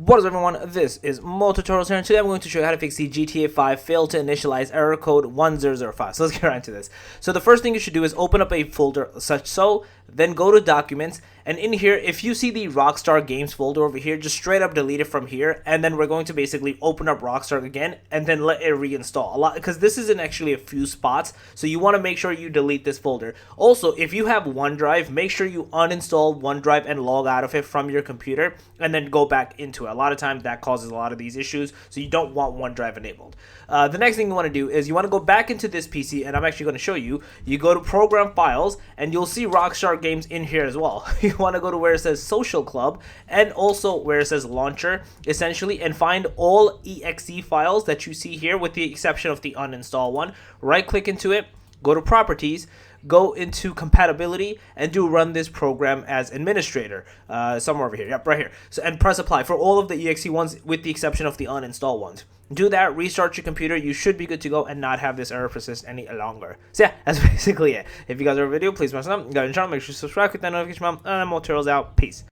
What is up, everyone? This is Tutorials here, and today I'm going to show you how to fix the GTA 5 fail to initialize error code 1005. So let's get right into this. So the first thing you should do is open up a folder such so, then go to Documents, and in here, if you see the Rockstar Games folder over here, just straight up delete it from here, and then we're going to basically open up Rockstar again, and then let it reinstall. Because this is in actually a few spots, so you want to make sure you delete this folder. Also, if you have OneDrive, make sure you uninstall OneDrive and log out of it from your computer, and then go back into it. A lot of times that causes a lot of these issues, so you don't want OneDrive enabled. The next thing you want to do is you want to go back into this PC, and I'm actually going to show you. You go to Program Files, and you'll see Rockstar Games in here as well. You want to go to where it says Social Club, and also where it says Launcher, essentially, and find all exe files that you see here, with the exception of the uninstall one. Right click into it, go to Properties, go into Compatibility, and do Run this program as administrator, somewhere over here. Yep, right here. So, and press Apply for all of the exe ones, with the exception of the uninstall ones. Do that, restart your computer, you should be good to go and not have this error persist any longer. So yeah, that's basically it. If you guys are a video, please smash it up. If you got a channel, make sure you subscribe, click that notification bell, and more tutorials out. Peace.